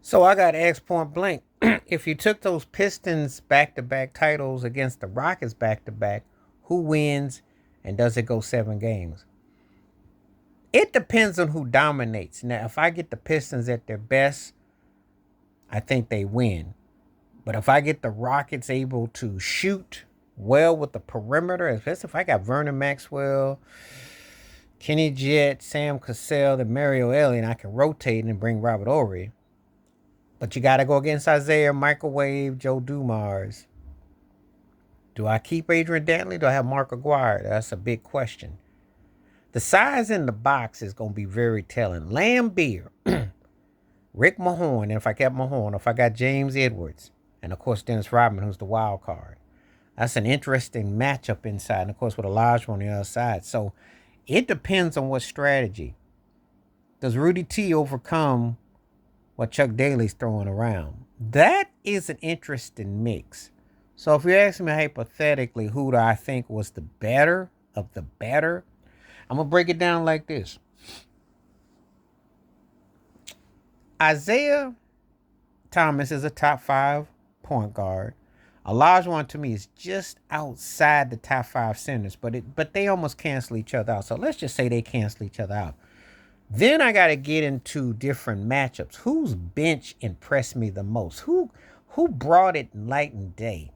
So I got asked point blank, if you took those Pistons back-to-back titles against the Rockets back-to-back, who wins and does it go 7 games? It depends on who dominates. Now, if I get the Pistons at their best, I think they win. But if I get the Rockets able to shoot well with the perimeter, especially if I got Vernon Maxwell, Kenny Jett, Sam Cassell, and Mario Elliott, I can rotate and bring Robert Ory. But you got to go against Isaiah, Microwave, Joe Dumars. Do I keep Adrian Dantley? Do I have Mark Aguirre? That's a big question. The size in the box is going to be very telling. Lambeer, Rick Mahorn, and if I kept Mahorn, if I got James Edwards, and of course Dennis Rodman, who's the wild card. That's an interesting matchup inside, and of course with Elijah on the other side. So it depends on what strategy. Does Rudy T overcome what Chuck Daly's throwing around? That is an interesting mix. So if you ask me hypothetically who do I think was the better of the better, I'm going to break it down like this. Isaiah Thomas is a top 5 point guard. Olajuwon to me is just outside the top 5 centers, but they almost cancel each other out. So let's just say they cancel each other out. Then I got to get into different matchups. Whose bench impressed me the most? Who brought it light and day?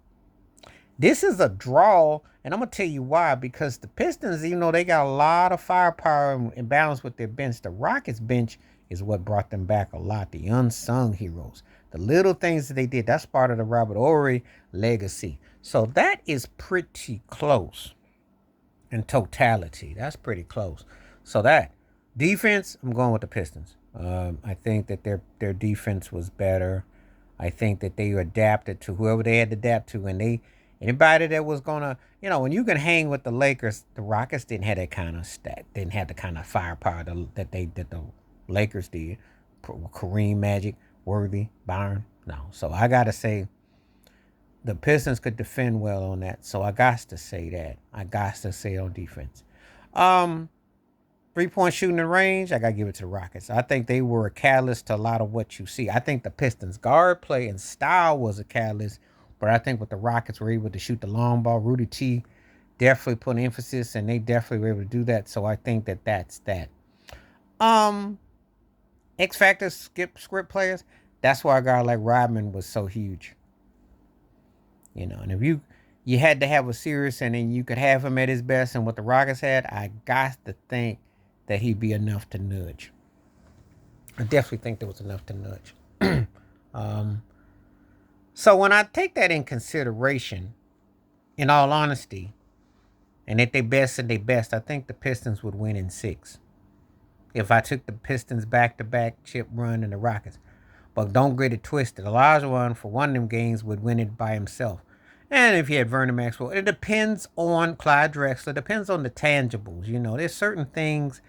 This is a draw, and I'm going to tell you why. Because the Pistons, even though they got a lot of firepower and balance with their bench, the Rockets bench is what brought them back a lot. The unsung heroes. The little things that they did, that's part of the Robert Ory legacy. So that is pretty close in totality. That's pretty close. So that defense, I'm going with the Pistons. I think that their defense was better. I think that they adapted to whoever they had to adapt to, and anybody that was gonna, when you can hang with the Lakers, the Rockets didn't have that kind of didn't have the kind of firepower that the Lakers did. Kareem, Magic, Worthy, Byron, no. So I gotta say, the Pistons could defend well on that. So I got to say that. I got to say on defense. 3-point shooting in range, I got to give it to the Rockets. I think they were a catalyst to a lot of what you see. I think the Pistons' guard play and style was a catalyst, but I think with the Rockets were able to shoot the long ball, Rudy T definitely put an emphasis, and they definitely were able to do that. So I think that that's that. X Factor script players, that's why a guy like Rodman was so huge. And if you had to have a series and then you could have him at his best, and what the Rockets had, I got to think that he'd be enough to nudge. I definitely think there was enough to nudge. So when I take that in consideration, in all honesty, and at their best and their best, I think the Pistons would win in 6. If I took the Pistons back-to-back chip run and the Rockets. But don't get it twisted. Olajuwon, for one of them games, would win it by himself. And if you had Vernon Maxwell, it depends on Clyde Drexler. It depends on the tangibles. There's certain things.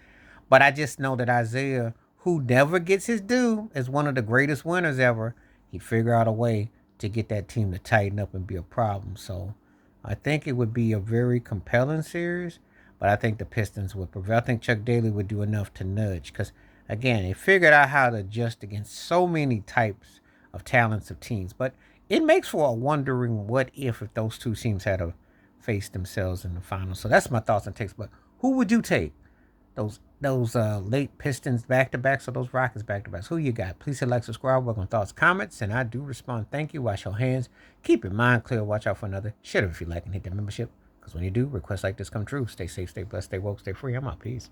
But I just know that Isaiah, who never gets his due, is one of the greatest winners ever. He'd figure out a way to get that team to tighten up and be a problem. So I think it would be a very compelling series. But I think the Pistons would prevail. I think Chuck Daly would do enough to nudge. Because, again, he figured out how to adjust against so many types of talents of teams. But it makes for a wondering what if those two teams had to face themselves in the finals. So that's my thoughts and takes. But who would you take? Those late Pistons back-to-backs or those Rockets back-to-backs? Who you got? Please hit like, subscribe, welcome thoughts, comments, and I do respond. Thank you. Wash your hands. Keep your mind clear. Watch out for another. Share it if you like and hit that membership. Because when you do, requests like this come true. Stay safe, stay blessed, stay woke, stay free. I'm out. Peace.